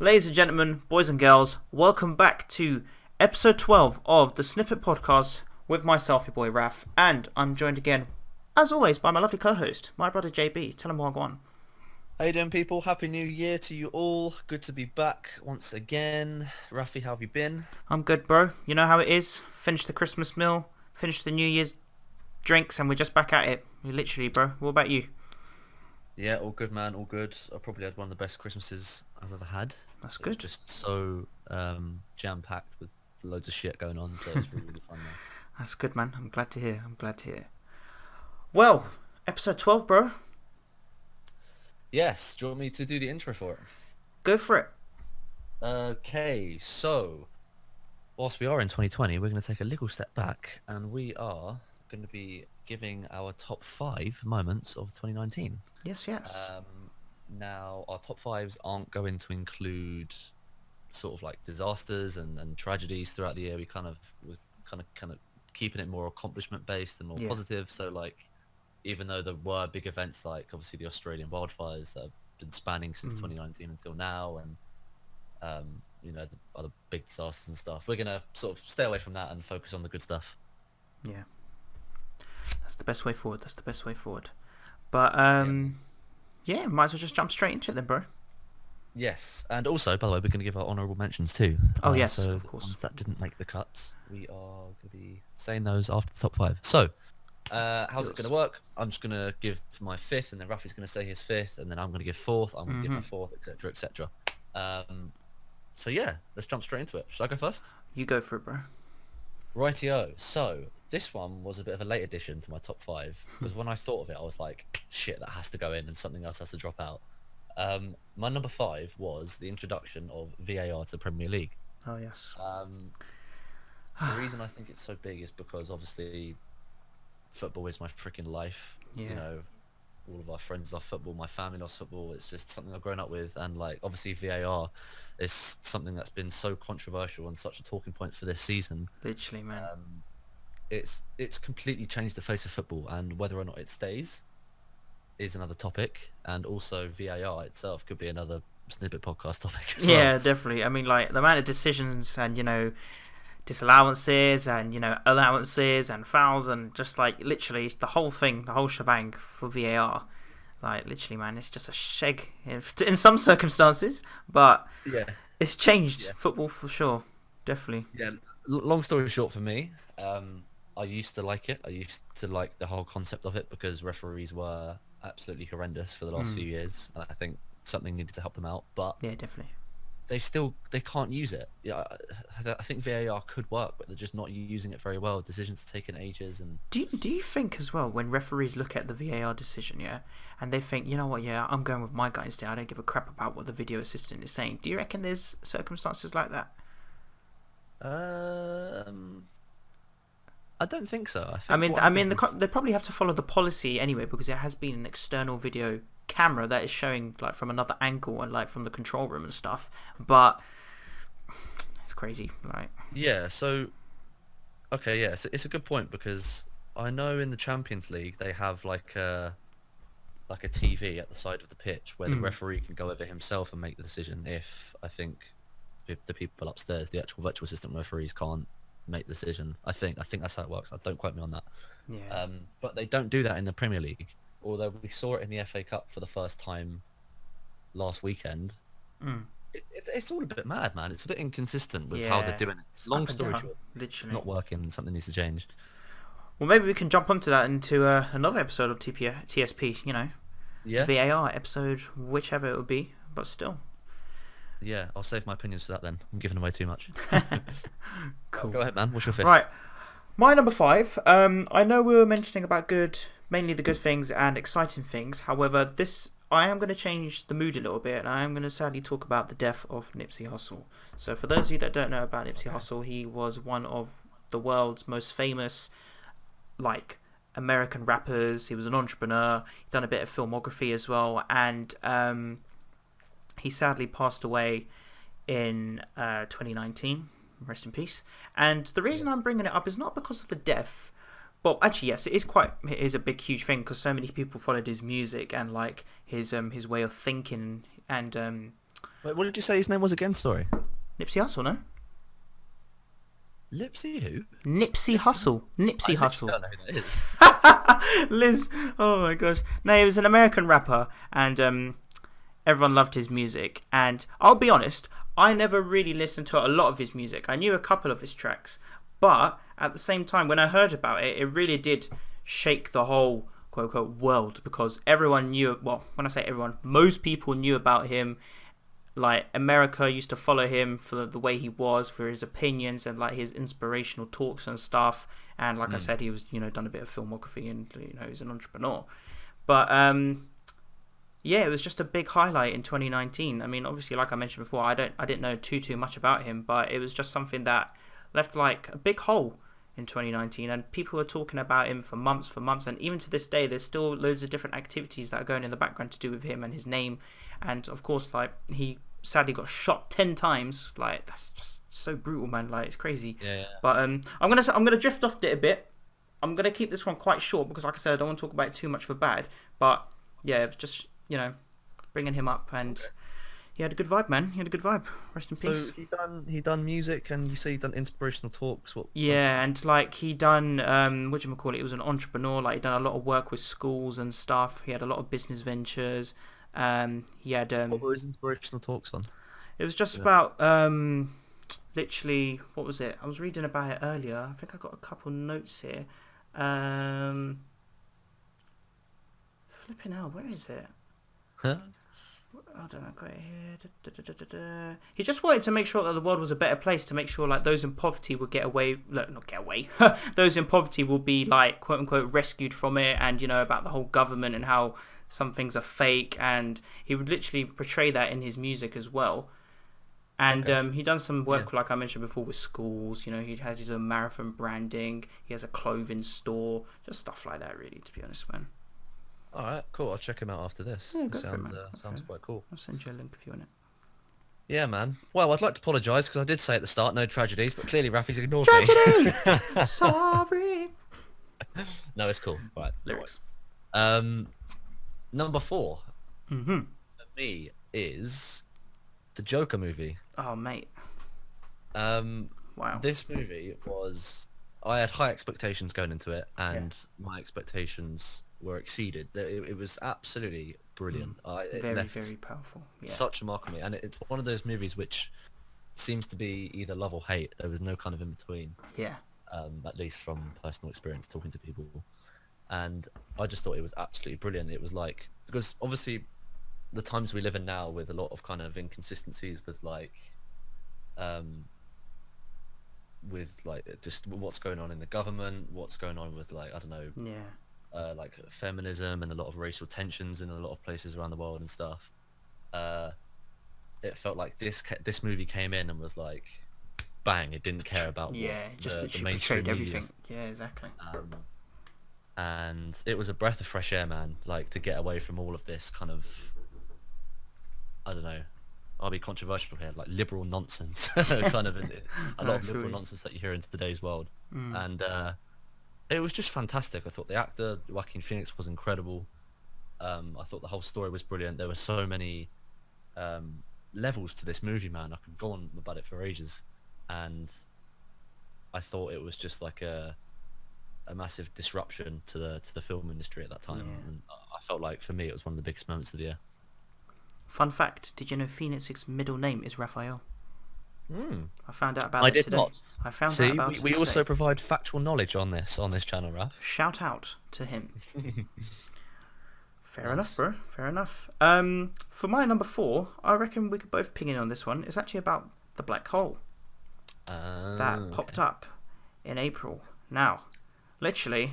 Ladies and gentlemen, boys and girls, welcome back to episode 12 of the Snippet Podcast with myself, your boy Raf, and I'm joined again, as always, by my lovely co-host, my brother JB. Tell him what I want. How you doing, people? Happy New Year to you all. Good to be back once again. Rafi, how have you been? I'm good, bro. You know how it is. Finished the Christmas meal, finished the New Year's drinks, and we're just back at it. Literally, bro. What about you? Yeah, all good, man. All good. I probably had one of the best Christmases I've ever had. That's good. It was just so jam-packed with loads of shit going on, so it was really, really fun, man. That's good, man. I'm glad to hear. Well, episode 12, bro. Yes. Do you want me to do the intro for it? Go for it. Okay, so whilst we are in 2020, we're going to take a little step back, and we are going to be giving our top 5 moments of 2019. Yes. Now, our top 5s aren't going to include sort of like disasters and tragedies throughout the year. We're kind of keeping it more accomplishment based and more positive. So like, even though there were big events like obviously the Australian wildfires that have been spanning since 2019 until now, and the other big disasters and stuff, we're gonna sort of stay away from that and focus on the good stuff. Yeah. That's the best way forward. But yeah, might as well just jump straight into it then, bro. Yes, and also, by the way, we're going to give our honourable mentions too. Oh yes, so of course. Ones that didn't make the cuts, we are going to be saying those after the top 5. So, how's it going to work? I'm just going to give my 5th, and then Rafi's going to say his 5th, and then I'm going to give 4th. I'm going to give my 4th, etc., etc. So yeah, let's jump straight into it. Should I go first? You go for it, bro. Rightio. So this one was a bit of a late addition to my top 5 because when I thought of it, I was like, shit, that has to go in and something else has to drop out. My number 5 was the introduction of VAR to the Premier League. Oh yes. The reason I think it's so big is because obviously football is my freaking life. Yeah. You know, all of our friends love football, my family loves football. It's just something I've grown up with, and like obviously VAR is something that's been so controversial and such a talking point for this season. Literally, man. It's completely changed the face of football, and whether or not it stays is another topic, and also VAR itself could be another Snippet Podcast topic as Yeah, well. definitely. I mean, like the amount of decisions and disallowances and allowances and fouls and just like literally the whole thing, the whole shebang for VAR. Like literally, man, it's just a sheg in some circumstances, but Yeah, it's changed football for sure, definitely. yeah. Long story short, for me, I used to like it. I used to like the whole concept of it because referees were absolutely horrendous for the last few years. I think something needed to help them out, but Yeah, definitely. they can't use it. Yeah, I think VAR could work, but they're just not using it very well. Decisions are taking ages, and Do you think as well when referees look at the VAR decision, and they think, you know what, I'm going with my guy instead. I don't give a crap about what the video assistant is saying. Do you reckon there's circumstances like that? I don't think so. They probably have to follow the policy anyway because it has been an external video camera that is showing like from another angle and like from the control room and stuff. But it's crazy, like. Yeah. So, okay, yeah, it's a good point because I know in the Champions League they have like a TV at the side of the pitch where the referee can go over himself and make the decision if the people upstairs, the actual virtual assistant referees, can't make the decision. I think that's how it works. Don't quote me on that. Yeah. But they don't do that in the Premier League. Although we saw it in the FA Cup for the first time last weekend. It's all a bit mad, man. It's a bit inconsistent with how they're doing it. It's Long up and story down, short, literally. it's not working. Something needs to change. Well, maybe we can jump onto that into another episode of TSP. Yeah. VAR episode, whichever it would be, but still. Yeah, I'll save my opinions for that then. I'm giving away too much. Cool. Go ahead, man. What's your 5th? Right. My number 5. I know we were mentioning about mainly the good things and exciting things. However, I am going to change the mood a little bit, and I am going to sadly talk about the death of Nipsey Hussle. So for those of you that don't know about Nipsey Hussle, he was one of the world's most famous, like, American rappers. He was an entrepreneur. He'd done a bit of filmography as well, and he sadly passed away in 2019. Rest in peace. And the reason I'm bringing it up is not because of the death, Well, actually, yes, it is a big, huge thing because so many people followed his music and like his way of thinking and Wait, what did you say his name was again? Sorry. Nipsey Hussle, no? Nipsey who? Nipsey Hussle. I Nipsey literally Hussle. don't know who that is. Liz, oh my gosh. No, he was an American rapper, and everyone loved his music. And I'll be honest, I never really listened to a lot of his music. I knew a couple of his tracks, but at the same time, when I heard about it, it really did shake the whole quote unquote world, because everyone knew. Well, when I say everyone, most people knew about him. Like, America used to follow him for the way he was, for his opinions and like his inspirational talks and stuff. And like I said, he was, done a bit of filmography, and he's an entrepreneur. But yeah, it was just a big highlight in 2019. I mean, obviously, like I mentioned before, I didn't know too much about him, but it was just something that left like a big hole in 2019, and people were talking about him for months, and even to this day, there's still loads of different activities that are going in the background to do with him and his name. And of course, like, he sadly got shot 10 times. Like, that's just so brutal, man. Like, it's crazy. Yeah. But I'm gonna drift off it a bit. I'm gonna keep this one quite short because, like I said, I don't want to talk about it too much for bad. But yeah, it was just bringing him up, and he had a good vibe, man. He had a good vibe. Rest in peace. So he done music, and you say he done inspirational talks. What? Yeah, and like he done whatchamacallit, he was an entrepreneur. Like, he done a lot of work with schools and stuff. He had a lot of business ventures. He had What were his inspirational talks on? it was just about literally, what was it? I was reading about it earlier. I think I got a couple notes here. Flipping hell, where is it? Huh? I don't know, got it here. He just wanted to make sure that the world was a better place, to make sure like those in poverty would get away. Not get away. Those in poverty will be like quote unquote rescued from it, and about the whole government and how some things are fake, and he would literally portray that in his music as well. And he done some work, like I mentioned before, with schools. He has his own marathon branding. He has a clothing store, just stuff like that. Really, to be honest, man. All right, cool. I'll check him out after this. Yeah, go for it, man. Sounds quite cool. I'll send you a link if you want it. Yeah, man. Well, I'd like to apologise because I did say at the start no tragedies, but clearly Rafi's ignored Tragedy! Sorry. No, it's cool. Right. Lyrics. Number 4 Mm-hmm. for me is the Joker movie. Oh, mate. Wow. This movie was... I had high expectations going into it, and my expectations were exceeded. It was absolutely brilliant. It Very, left very powerful. Yeah. such a mark on me, and it's one of those movies which seems to be either love or hate. There was no kind of in between. Yeah. At least from personal experience talking to people, and I just thought it was absolutely brilliant. It was like, because obviously the times we live in now, with a lot of kind of inconsistencies with just what's going on in the government, what's going on with like, I don't know, like feminism and a lot of racial tensions in a lot of places around the world and stuff. It felt like this movie came in and was like, bang! It didn't care about just the literally mainstream portrayed media. everything. Yeah, exactly. And it was a breath of fresh air, man. Like, to get away from all of this kind of, I don't know, I'll be controversial here, like liberal nonsense, kind of a lot of liberal nonsense that you hear in today's world. And it was just fantastic. I thought the actor Joaquin Phoenix was incredible. I thought the whole story was brilliant. There were so many levels to this movie, man. I could go on about it for ages, and I thought it was just like a massive disruption to the film industry at that time. And I felt like, for me, it was one of the biggest moments of the year. Fun fact, did you know Phoenix's middle name is Raphael? I found out about I it did today. not. I found See, out about it we today. also provide factual knowledge on this channel, Raf. Shout out to him. Fair Nice. enough, bro. Fair enough. For my number 4, I reckon we could both ping in on this one. It's actually about the black hole that popped up in April. Now, literally,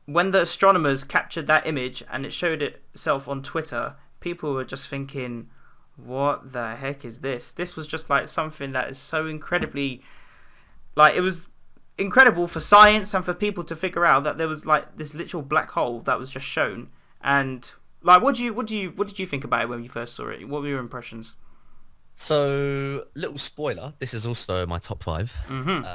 when the astronomers captured that image and it showed itself on Twitter, people were just thinking, what the heck is this? This was just like something that is so incredibly, like, it was incredible for science and for people to figure out that there was like this literal black hole that was just shown. And like, what did you think about it when you first saw it? What were your impressions? So, little spoiler, this is also my top 5. Mm-hmm.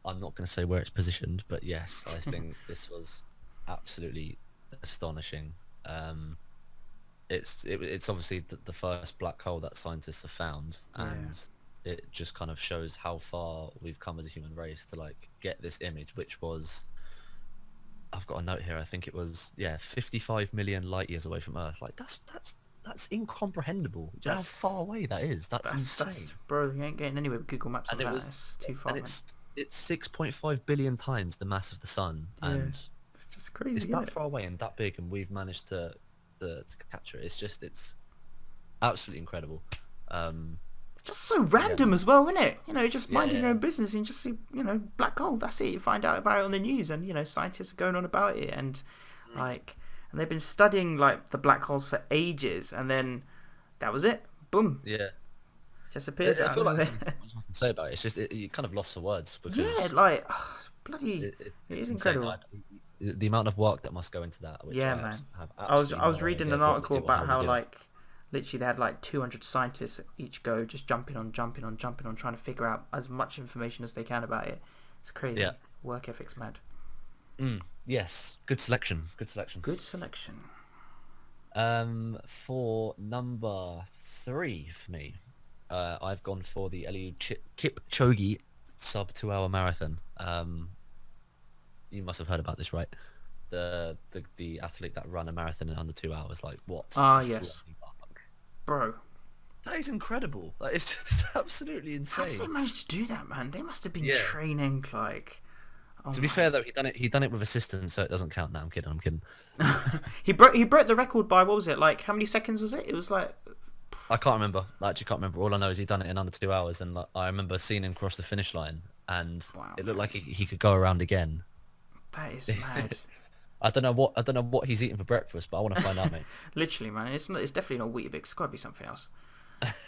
I'm not going to say where it's positioned, but yes, I think this was absolutely astonishing. it's obviously the first black hole that scientists have found, and it just kind of shows how far we've come as a human race to like get this image, which was, I've got a note here, I think it was 55 million light years away from Earth. Like that's incomprehensible. Do you know how far away that is? That's insane. Bro, you ain't getting anywhere with Google Maps on And that. It's too far, man. It's 6.5 billion times the mass of the sun, and it's just crazy. it's that far away and that big, and we've managed to capture it. It's absolutely incredible. It's just so random as well, isn't it? You know, just minding your own business and just see, you know, black hole. That's it. You find out about it on the news, and you know, scientists are going on about it, and like, and they've been studying like the black holes for ages, and then that was it. Boom. Yeah. Just appears. I feel like there's nothing I can say about it. It's just you kind of lost for words because it's bloody. It is incredible. Like, the amount of work that must go into that. Which man. I was reading an article about how like literally they had like 200 scientists each go just jumping on, trying to figure out as much information as they can about it. It's crazy. Yeah. Work ethic's mad. Yes. Good selection. For number 3 for me, I've gone for the Eliud Kipchoge sub 2 hour marathon. You must have heard about this, right? The athlete that ran a marathon in under 2 hours. Like what? Yes. Bro, that is incredible. Like, it's just absolutely insane. How did they manage to do that, man? They must have been training like. To be fair though, he done it with assistance, so it doesn't count. No, I'm kidding. he broke the record by, what was it? Like how many seconds was it? It was like. I can't remember. I actually can't remember. All I know is he done it in under 2 hours, and like, I remember seeing him cross the finish line, and it looked like he could go around again. That is mad. I don't know what he's eating for breakfast, but I want to find out, mate. Literally, man, it's definitely not Weetabix. It's got to be something else.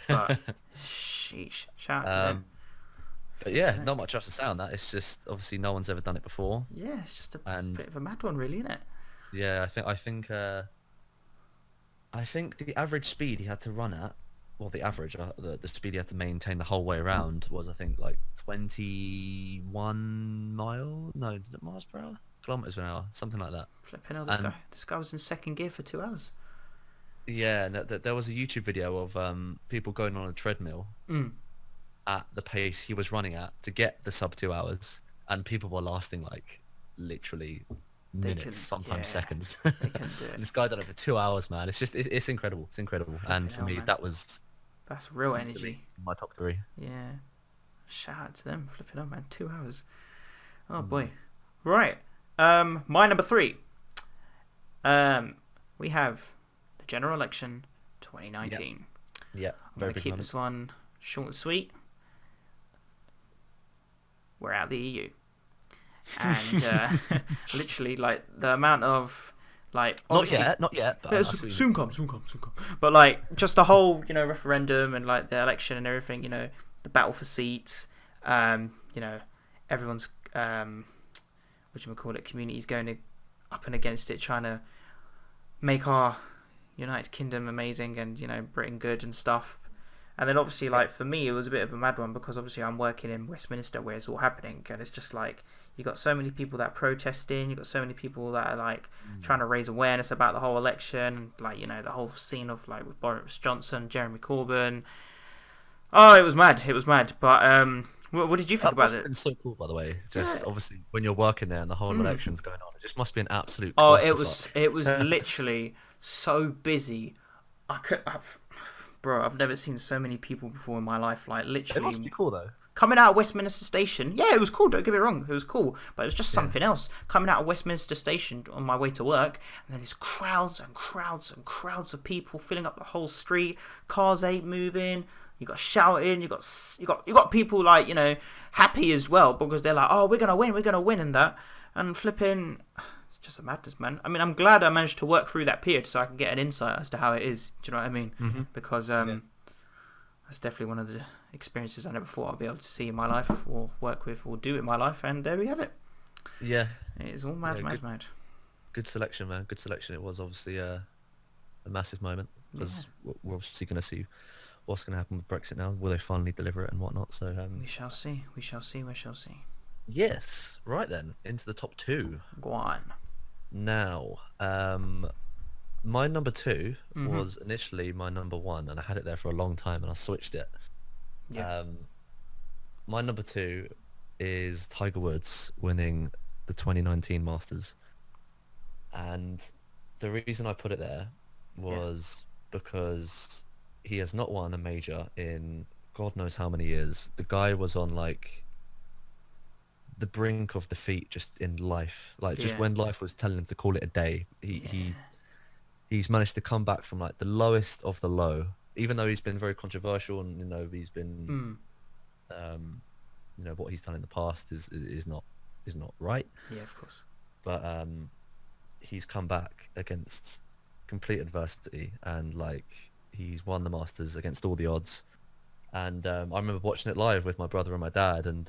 But sheesh, shout out to them. But yeah, not much else to say on that. It's just obviously no one's ever done it before. Yeah, it's just a bit of a mad one, really, isn't it? Yeah, I think the average speed he had to run at, well, the average, the speed he had to maintain the whole way around was, I think, like 21 miles per hour? Kilometers per hour, something like that. Flipping hell, this guy was in second gear for 2 hours. Yeah, and there was a YouTube video of people going on a treadmill at the pace he was running at to get the sub 2 hours, and people were lasting like literally minutes, sometimes seconds. They couldn't do it. This guy done it for 2 hours, man. It's incredible. It's incredible. And for me, man. That's real energy. My top 3. Yeah. Shout out to them. Flipping up, man. 2 hours. Oh boy. Right. My number 3. We have the general election 2019. Yeah. I'm going to keep this one short and sweet. We're out of the EU. And literally, like, the amount of, like... Not yet. But soon come. But, like, just the whole, you know, referendum and, like, the election and everything, you know, the battle for seats, you know, everyone's, community's going up and against it, trying to make our United Kingdom amazing and, you know, Britain good and stuff. And then obviously, like, for me, it was a bit of a mad one because obviously I'm working in Westminster where it's all happening. And it's just like, you got so many people that are protesting. You got so many people that are, like, trying to raise awareness about the whole election. Like, you know, the whole scene of, like, with Boris Johnson, Jeremy Corbyn. Oh, it was mad. But what did you think about it? That must have been so cool, by the way. Just obviously when you're working there and the whole election's going on, it just must be an absolute. Oh, it was literally so busy. Bro, I've never seen so many people before in my life. Like, literally. It must be cool though. Coming out of Westminster Station, yeah, it was cool. Don't get me wrong, it was cool, but it was just something else. Coming out of Westminster Station on my way to work, and then there's crowds of people filling up the whole street. Cars ain't moving. You got shouting. You got people, like, you know, happy as well because they're like, oh, we're gonna win, and that, and flipping. It's just a madness, man. I mean, I'm glad I managed to work through that period so I can get an insight as to how it is. Do you know what I mean? Mm-hmm. Because that's definitely one of the experiences I never thought I'd be able to see in my life or work with or do in my life, and there we have it. Yeah. It is all mad. Good selection, man. Good selection. It was obviously a massive moment because we're obviously going to see what's going to happen with Brexit now. Will they finally deliver it and whatnot? So we shall see. Yes. Right then, into the top 2. Go on. Now, my number 2 Mm-hmm. was initially my number 1, and I had it there for a long time, and I switched it. Yeah. Um, my number 2 is Tiger Woods winning the 2019 Masters, and the reason I put it there Yeah. was because he has not won a major in God knows how many years. The guy was on like the brink of defeat just in life, like just Yeah. when life was telling him to call it a day. He Yeah. he he's managed to come back from like the lowest of the low, even though he's been very controversial and he's been Mm. um what he's done in the past is not right, Yeah, of course. but he's come back against complete adversity, and like he's won the Masters against all the odds. And I remember watching it live with my brother and my dad, and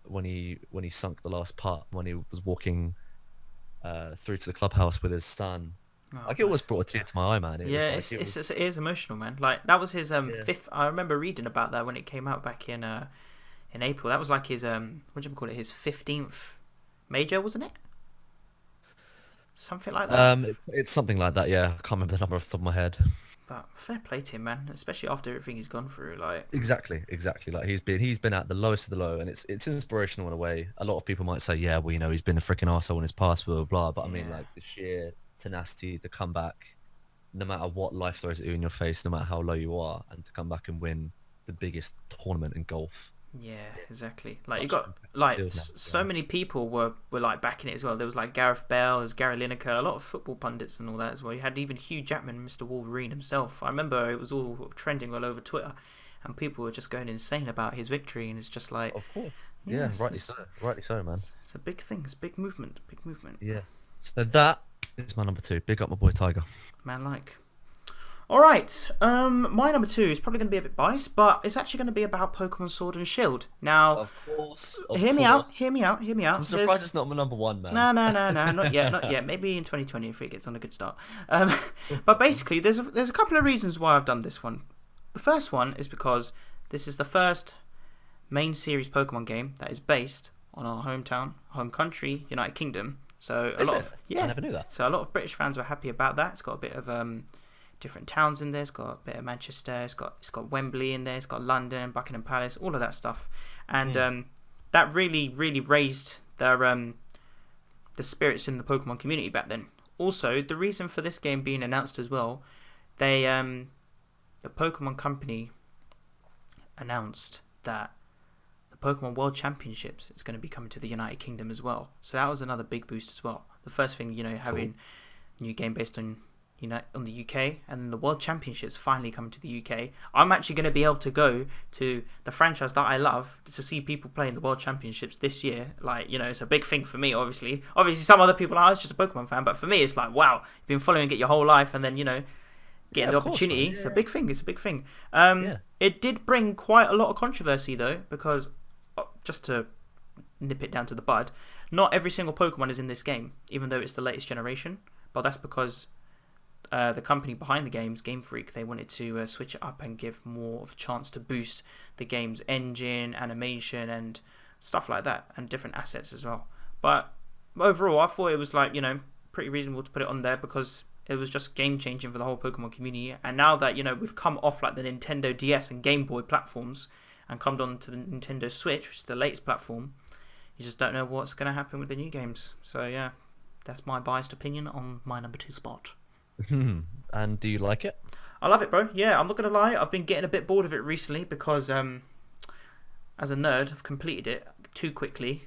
when he sunk the last putt, when he was walking through to the clubhouse with his son, Oh, like it always bless. brought a tear to my eye, man. It was Yeah, like it was it is emotional, man. Like that was his yeah. fifth. I remember reading about that when it came out back in April. That was like his what do you call it? His 15th major, wasn't it? Something like that. It's something like that. Yeah, I can't remember the number off the top of my head. But fair play to him, man. Especially after everything he's gone through. Like, Exactly. Like he's been at the lowest of the low, and it's inspirational in a way. A lot of people might say, yeah, well, he's been a freaking arsehole in his past, blah blah blah. But I mean, yeah, like the sheer tenacity to come back, no matter what life throws at you in your face, no matter how low you are, and to come back and win the biggest tournament in golf. yeah, exactly. Like you Such a got competitive like field now, so many people were like backing it as well. There was like Gareth Bale, there was Gary Lineker, a lot of football pundits and all that as well. You had even Hugh Jackman, Mr. Wolverine himself. I remember it was all trending all over Twitter, and people were just going insane about his victory. And it's just like, Of course. Yeah, yes, rightly so, man. it's a big thing. It's a big movement. Big movement. Yeah. So that is my number 2. Big up my boy Tiger. Man, like. All right. My number 2 is probably going to be a bit biased, but it's actually going to be about Pokemon Sword and Shield. Now, Of course. hear me out. Hear me out. Hear me out. I'm surprised it's not my number 1, man. No, not yet, not yet. Maybe in 2020 if it gets on a good start. But basically, there's a couple of reasons why I've done this one. The first one is because this is the first main series Pokemon game that is based on our hometown, home country, United Kingdom. So Is it? I never knew that. So a lot of British fans were happy about that. It's got a bit of different towns in there. It's got a bit of Manchester. It's got Wembley in there. It's got London, Buckingham Palace, all of that stuff, and that really raised the spirits in the Pokemon community back then. Also, the reason for this game being announced as well, they the Pokemon company announced that the Pokemon World Championships is going to be coming to the United Kingdom as well. So that was another big boost as well. The first thing, having a new game based on on the UK, and then the World Championships finally coming to the UK. I'm actually going to be able to go to the franchise that I love to see people playing the World Championships this year. Like, it's a big thing for me, obviously. Obviously, some other people are, it's just a Pokemon fan, but for me, it's like, wow, you've been following it your whole life, and then, getting the opportunity. It's a big thing. It's a big thing. It did bring quite a lot of controversy, though, because, just to nip it down to the bud, not every single Pokemon is in this game, even though it's the latest generation. But that's because the company behind the games, Game Freak, they wanted to switch it up and give more of a chance to boost the game's engine, animation, and stuff like that, and different assets as well. But overall, I thought it was pretty reasonable to put it on there because it was just game changing for the whole Pokemon community. And now that we've come off like the Nintendo DS and Game Boy platforms and come on to the Nintendo Switch, which is the latest platform, you just don't know what's going to happen with the new games. So yeah, that's my biased opinion on my number 2 spot. And do you like it? I love it, bro. Yeah, I'm not gonna lie. I've been getting a bit bored of it recently because, as a nerd, I've completed it too quickly.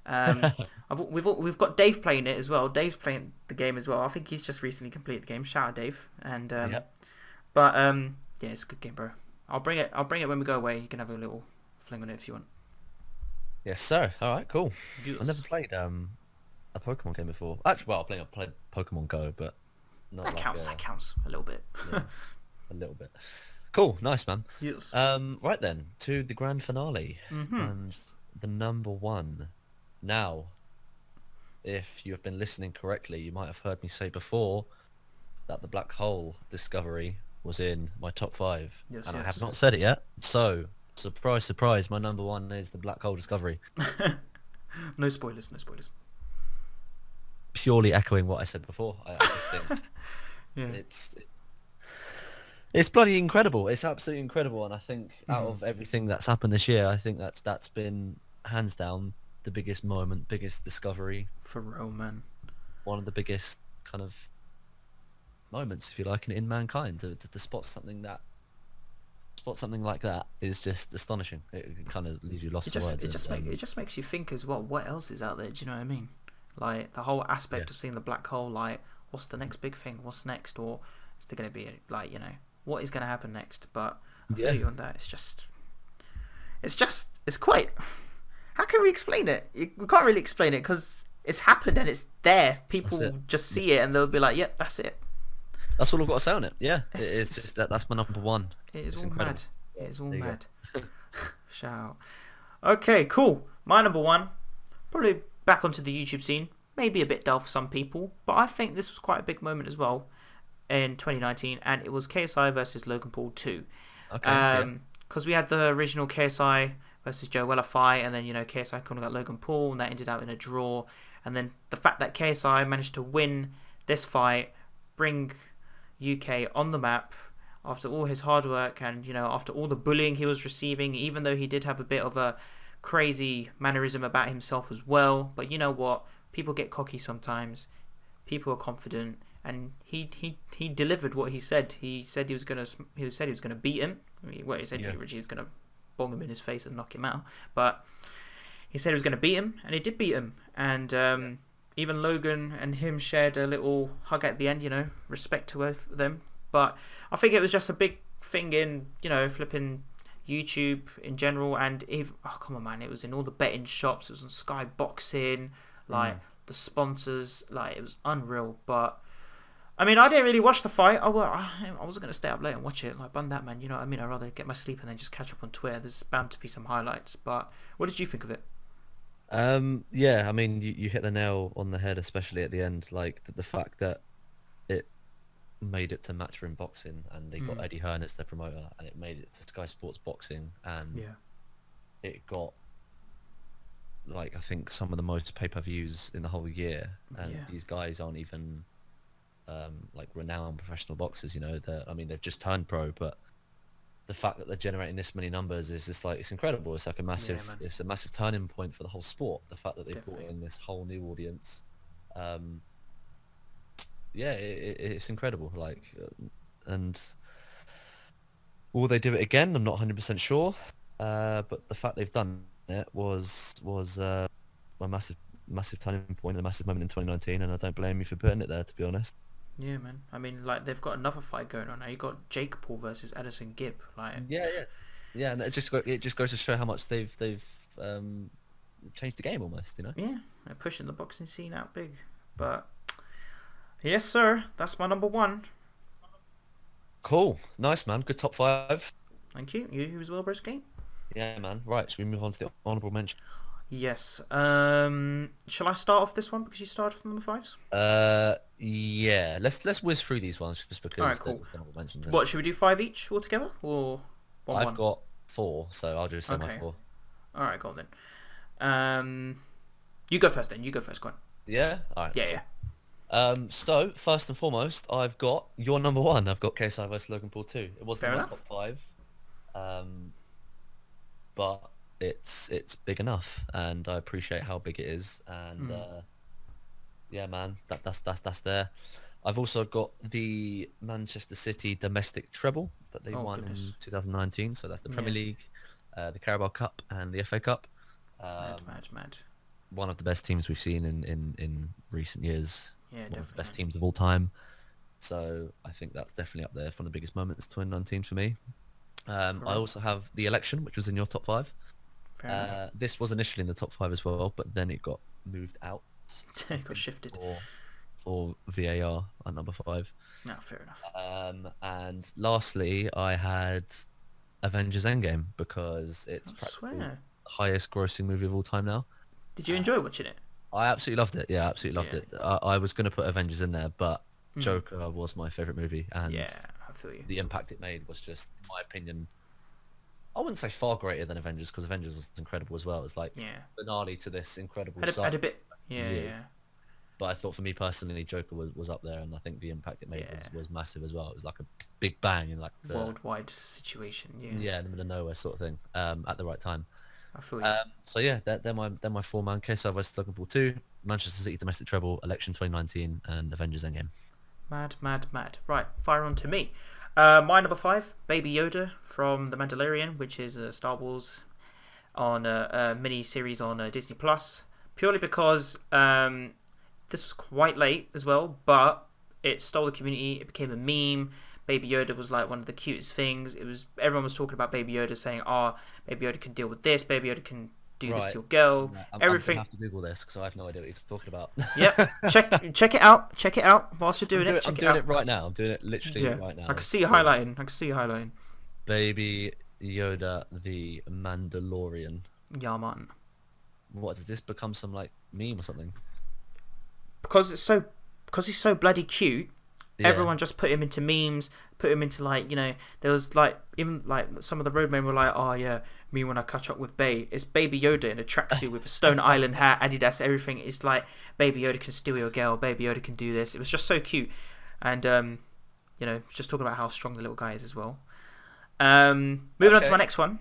We've got Dave playing it as well. Dave's playing the game as well. I think he's just recently completed the game. Shout out Dave. And but yeah, it's a good game, bro. I'll bring it when we go away. You can have a little fling on it if you want. Yes, sir. All right, cool. Yes. I've never played a Pokemon game before. Actually, well, I played Pokemon Go, but not That counts. That counts a little bit. Yeah, a little bit. Cool, nice, man. Yes. Right then, to the grand finale and the number 1. Now, if you have been listening correctly, you might have heard me say before that the black hole discovery was in my top 5, Yes, and I yes. have not said it yet. So, surprise, surprise, my number 1 is the black hole discovery. No spoilers. No spoilers. Purely echoing what I said before. I just think Yeah. It's bloody incredible. It's absolutely incredible, and I think out Mm. of everything that's happened this year, I think that's been hands down the biggest moment, biggest discovery, For real, man. one of the biggest kind of moments, if you like, in mankind. To spot something like that is just astonishing. It kind of leaves you lost for words. It just makes you think as well. What else is out there? Do you know what I mean? Like the whole aspect of seeing the black hole. Like, what's the next big thing? What's next? Or is there going to be like, what is going to happen next? But I feel you on that. It's quite. How can we explain it? We can't really explain it because it's happened and it's there. People will just see it and they'll be like, "Yep, that's it." That's all I've got to say on it. Yeah, that's my number one. It is It's all incredible. mad. It is all There you mad. Shout. Okay, cool. My number one, probably back onto the YouTube scene. Maybe a bit dull for some people, but I think this was quite a big moment as well in 2019, and it was KSI versus Logan Paul 2. Okay. Because we had the original KSI versus Joe Weller fight, and then KSI kind of got Logan Paul, and that ended out in a draw. And then the fact that KSI managed to win this fight, bring UK on the map after all his hard work and after all the bullying he was receiving, even though he did have a bit of a crazy mannerism about himself as well. But you know what? People get cocky sometimes. People are confident, and he delivered what he said. He said he was gonna beat him. He said he was gonna bong him in his face and knock him out. But he said he was gonna beat him, and he did beat him. And even Logan and him shared a little hug at the end. Respect to both of them. But I think it was just a big thing in flipping YouTube in general, and come on, man, it was in all the betting shops. It was on Sky Boxing, like the sponsors, like it was unreal. But I mean, I didn't really watch the fight. I wasn't gonna stay up late and watch it. Like, bun that, man. You know what I mean? I'd rather get my sleep and then just catch up on Twitter. There's bound to be some highlights. But what did you think of it? Yeah, I mean, you hit the nail on the head, especially at the end. Like the fact that it made it to Matchroom Boxing, and they got Eddie Hearn as their promoter, and it made it to Sky Sports Boxing, and it got, like, I think some of the most pay-per-views in the whole year, and these guys aren't even like renowned professional boxers. They've just turned pro, but the fact that they're generating this many numbers is just like, it's incredible. It's like it's a massive turning point for the whole sport. The fact that they brought in this whole new audience, it's incredible. Like, and will they do it again? I'm not 100% sure, but the fact they've done it was a massive turning point, a massive moment in 2019, and I don't blame you for putting it there, to be honest. Yeah, man. I mean, like, they've got another fight going on now. You got Jake Paul versus Addison Gibb. Like, yeah, and it just goes to show how much they've changed the game almost. Yeah, they're pushing the boxing scene out big. But yes, sir, that's my number one. Cool, nice, man. Good top 5. Thank you. You as well, Broski? Yeah, man. Right, should we move on to the honourable mention? Yes. Shall I start off this one because you started from number 5s? Yeah. Let's whiz through these ones just because. All right, cool. Honourable mentions, what should we do? 5 each altogether, or one? I've got 4, so I'll just say my 4. All right, go on then. You go first. Then you go first. Go on. Yeah. All right. Yeah. So first and foremost, I've got your number 1. I've got KSI vs Logan Paul 2. It wasn't my top 5. But it's big enough, and I appreciate how big it is, and yeah, man, that's there. I've also got the Manchester City domestic treble that they won in 2019, so that's the Premier League, the Carabao Cup, and the FA Cup. Mad. One of the best teams we've seen in recent years. Yeah, one definitely. of the best teams of all time. So I think that's definitely up there for one of the biggest moments 2019 for me. I also have the election, which was in your top 5. This was initially in the top 5 as well, but then it got moved out. It got shifted for VAR at number 5. No, fair enough. And lastly, I had Avengers Endgame because it's practically the highest grossing movie of all time now. Did you enjoy watching it? I absolutely loved it. Yeah, absolutely loved it. I was going to put Avengers in there, but Joker was my favourite movie, and I feel you. The impact it made was just, in my opinion, I wouldn't say far greater than Avengers, because Avengers was incredible as well. It's like finale to this incredible had a bit, yeah. But I thought for me personally, Joker was up there, and I think the impact it made Yeah. was massive as well. It was like a big bang in like the Worldwide situation. Yeah. yeah, in the middle of nowhere sort of thing, at the right time. I feel you. So yeah, they're my four man. KSI vs Logan Paul 2, Manchester City domestic treble, Election 2019, and Avengers Endgame. Mad. Right, fire on to me. My number 5, Baby Yoda from The Mandalorian, which is a Star Wars on a mini series on Disney Plus. Purely because this was quite late as well, but it stole the community. It became a meme. Baby Yoda was like one of the cutest things. Everyone was talking about Baby Yoda, saying, "Oh, Baby Yoda can deal with this. Baby Yoda can do this to your girl." Yeah, Everything. I'm gonna have to Google this because I have no idea what he's talking about. Yep. Check it out. Check it out whilst you're doing it. I'm doing it right now. I'm doing it literally right now. I can see you highlighting. Baby Yoda, the Mandalorian. Yeah, man. What did this become some like meme or something? Because he's so bloody cute. Yeah. Everyone just put him into memes, put him into like, there was like, even like some of the roadmen were like, "Oh yeah, me when I catch up with Bay." It's Baby Yoda in a tracksuit with a Stone Island hat, Adidas, everything. It's like, Baby Yoda can steal your girl, Baby Yoda can do this. It was just so cute. And, just talking about how strong the little guy is as well. Moving on to my next one.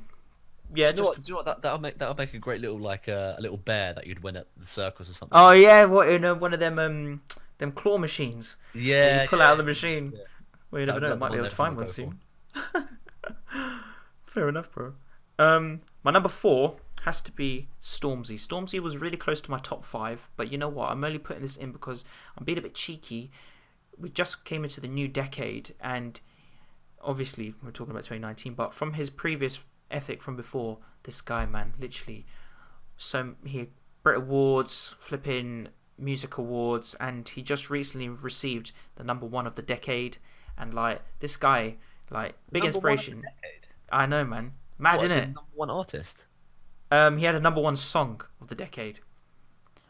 Yeah, do you know what? That'll make a great little like a little bear that you'd win at the circus or something. Oh yeah, what in one of them claw machines? Yeah, you pull out of the machine. Yeah. Well, you never know. Might be able to find one soon. Fair enough, bro. My number 4 has to be Stormzy. Stormzy was really close to my top 5, but you know what? I'm only putting this in because I'm being a bit cheeky. We just came into the new decade, and obviously we're talking about 2019, but from his previous ethic from before, this guy, man, literally, he Brit Awards, flipping music awards, and he just recently received the number 1 of the decade, and like this guy, like big inspiration. I know, man, mad, innit? Number 1 artist. He had a number 1 song of the decade.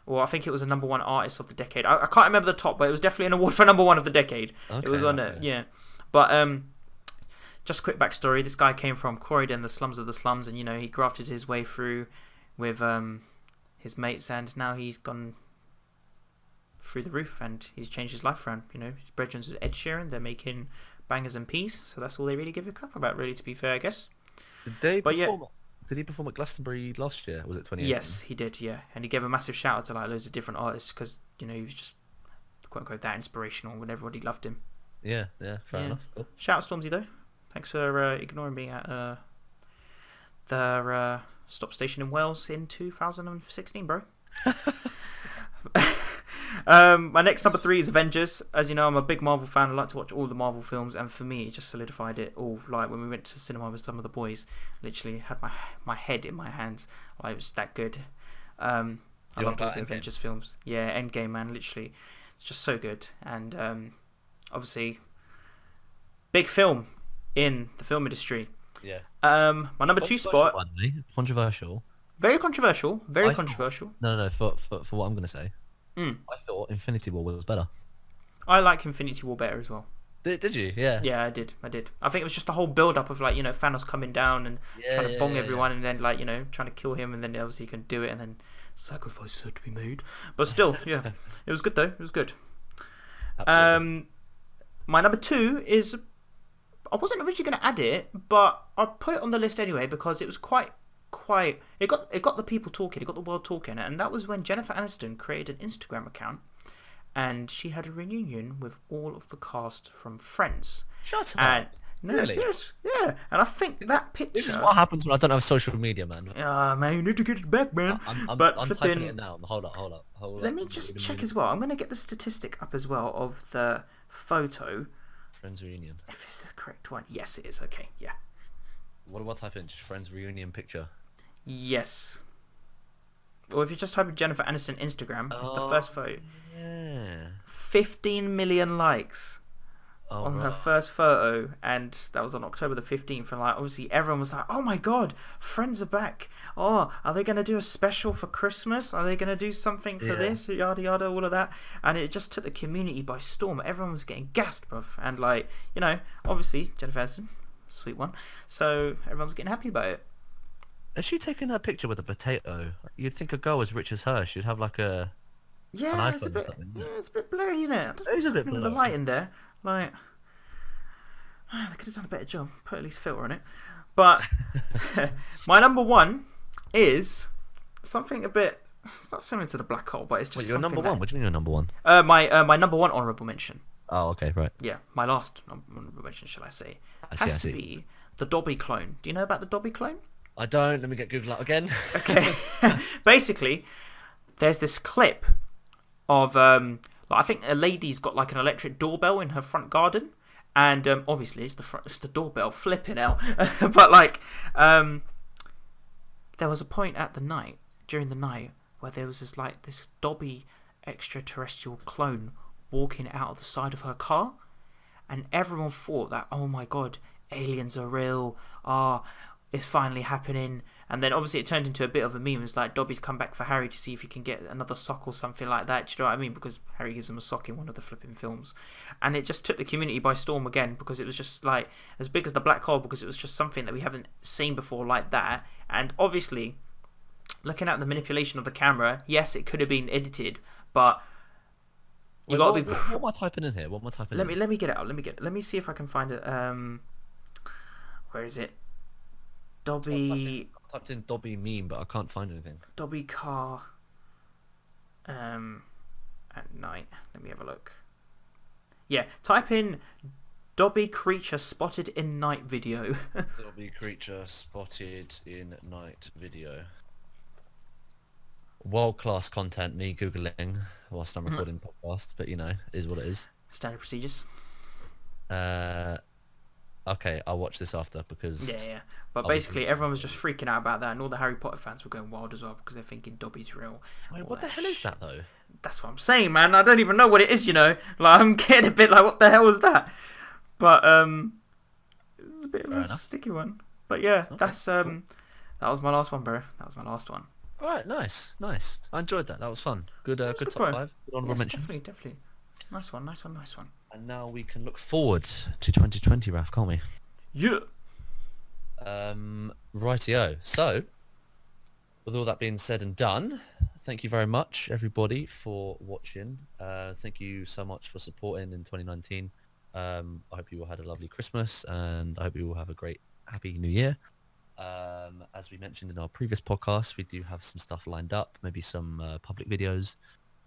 Or I think it was a number 1 artist of the decade. I can't remember the top, but it was definitely an award for number 1 of the decade. Okay, it was on it, yeah. But just a quick backstory. This guy came from Croydon, the slums of the slums, and he grafted his way through with his mates, and now he's gone through the roof, and he's changed his life around. His brethren's with Ed Sheeran. They're making bangers and peas, so that's all they really give a crap about, really, to be fair, I guess. Did he perform at Glastonbury last year? Was it 2018? Yes, he did, yeah. And he gave a massive shout out to like loads of different artists because, he was just, quote unquote, that inspirational and everybody loved him. Yeah, fair enough. Cool. Shout out Stormzy, though. Thanks for ignoring me at the stop station in Wales in 2016, bro. My next number 3 is Avengers. As you know, I'm a big Marvel fan. I like to watch all the Marvel films, and for me, it just solidified it all. Like when we went to cinema with some of the boys, literally had my head in my hands. Like, it was that good. I loved all the Avengers films. Yeah, Endgame, man. Literally, it's just so good. And obviously, big film in the film industry. Yeah. My number 2 spot. Controversial. Very controversial. Very controversial. No. For what I'm gonna say. I thought Infinity War was better. I like Infinity War better as well. Did you? Yeah. Yeah, I did. I think it was just the whole build up of like Thanos coming down and trying to bong everyone, and then like trying to kill him, and then obviously he couldn't do it, and then sacrifices had to be made. But still, yeah, it was good though. It was good. Absolutely. My number 2 is, I wasn't originally going to add it, but I put it on the list anyway because it was quite. It got the people talking. It got the world talking, and that was when Jennifer Aniston created an Instagram account, and she had a reunion with all of the cast from Friends. Shut up. No, really? serious. Yeah, and I think that picture. This is what happens when I don't have social media, man. Man, you need to get it back, man. I'm flipping... typing it now. Hold up. Let me just check as well. I'm going to get the statistic up as well of the photo. Friends reunion. If this is the correct one. Yes, it is. Okay, yeah. What do I type in? Just Friends reunion picture. Yes. Or if you just type in Jennifer Aniston Instagram, it's the first photo. Yeah. 15 million likes on her first photo, and that was on October the 15th. And like, obviously, everyone was like, "Oh my god, Friends are back! Oh, are they gonna do a special for Christmas? Are they gonna do something for this? Yada yada, all of that." And it just took the community by storm. Everyone was getting gassed, bruv. And like, obviously, Jennifer Aniston, sweet one. So everyone's getting happy about it. Is she taking her picture with a potato? You'd think a girl as rich as her should have like a Yeah, iPhone it's a or bit. something. Yeah, it's a bit blurry, isn't it? I don't know It what's is a bit happening with the blurry. light in there. Like, they could have done a better job. Put at least filter on it. But my number one is something a bit. It's not similar to the black hole, but it's just Wait, you're something number one. What do you mean you're number one? my number one honourable mention. Oh, okay, right. Yeah, my last honourable mention, shall I say, I see. has to be the Dobby clone. Do you know about the Dobby clone? I don't. Let me get Google out again. Okay. Basically, there's this clip of I think a lady's got like an electric doorbell in her front garden, and obviously it's the doorbell flipping out. But like, there was a point during the night where there was this Dobby extraterrestrial clone walking out of the side of her car, and everyone thought that, oh my god, aliens are real. It's finally happening. And then obviously it turned into a bit of a meme. It's like Dobby's come back for Harry to see if he can get another sock or something like that. Do you know what I mean? Because Harry gives him a sock in one of the flipping films. And it just took the community by storm again, because it was just like as big as the black hole, because it was just something that we haven't seen before like that. And obviously, looking at the manipulation of the camera, yes, it could have been edited, but you got to be. What am I typing in here? What am I typing in? Let me get it out. Let me see if I can find it. Where is it? Dobby. I typed in Dobby meme, but I can't find anything. Dobby car. At night. Let me have a look. Yeah, type in Dobby creature spotted in night video. Dobby creature spotted in night video. World class content. Me googling whilst I'm recording podcast, but is what it is. Standard procedures. Okay, I'll watch this after because Yeah. But basically, everyone was just freaking out about that, and all the Harry Potter fans were going wild as well because they're thinking Dobby's real. Wait, what the hell is that though? That's what I'm saying, man. I don't even know what it is. Like, I'm getting a bit like, what the hell was that? But it's a bit of a sticky one. But yeah, Okay, that's cool. That was my last one, bro. That was my last one. All right, nice. I enjoyed that. That was fun. Good top bro. 5. Good honorable Yes, mentions. definitely. Nice one. And now we can look forward to 2020, Raf, can't we? Yeah. Rightio. So, with all that being said and done, thank you very much, everybody, for watching. Thank you so much for supporting in 2019. I hope you all had a lovely Christmas, and I hope you all have a great, happy New Year. As we mentioned in our previous podcast, we do have some stuff lined up, maybe some public videos.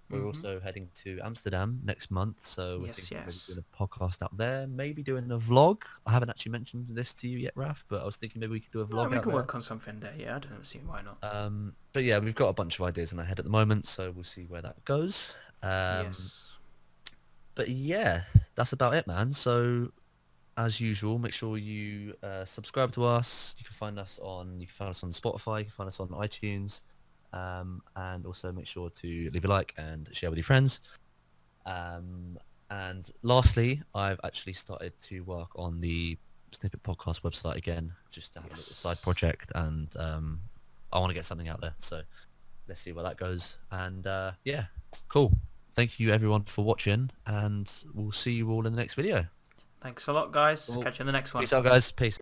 We're also heading to Amsterdam next month, so we're thinking maybe doing a podcast out there, maybe doing a vlog. I haven't actually mentioned this to you yet, Raf, but I was thinking maybe we could do a vlog. We out can there. work on something there. Yeah, I don't see why not. But yeah, we've got a bunch of ideas in our head at the moment, so we'll see where that goes. Yes. But yeah, that's about it, man. So as usual, make sure you subscribe to us. You can find us on Spotify. You can find us on iTunes. And also make sure to leave a like and share with your friends. And lastly, I've actually started to work on the Snippet Podcast website again, just to have a little side project, and I want to get something out there. So let's see where that goes. And yeah, cool. Thank you everyone for watching, and we'll see you all in the next video. Thanks a lot, guys. Cool. Catch you in the next one. Peace out, guys. Peace.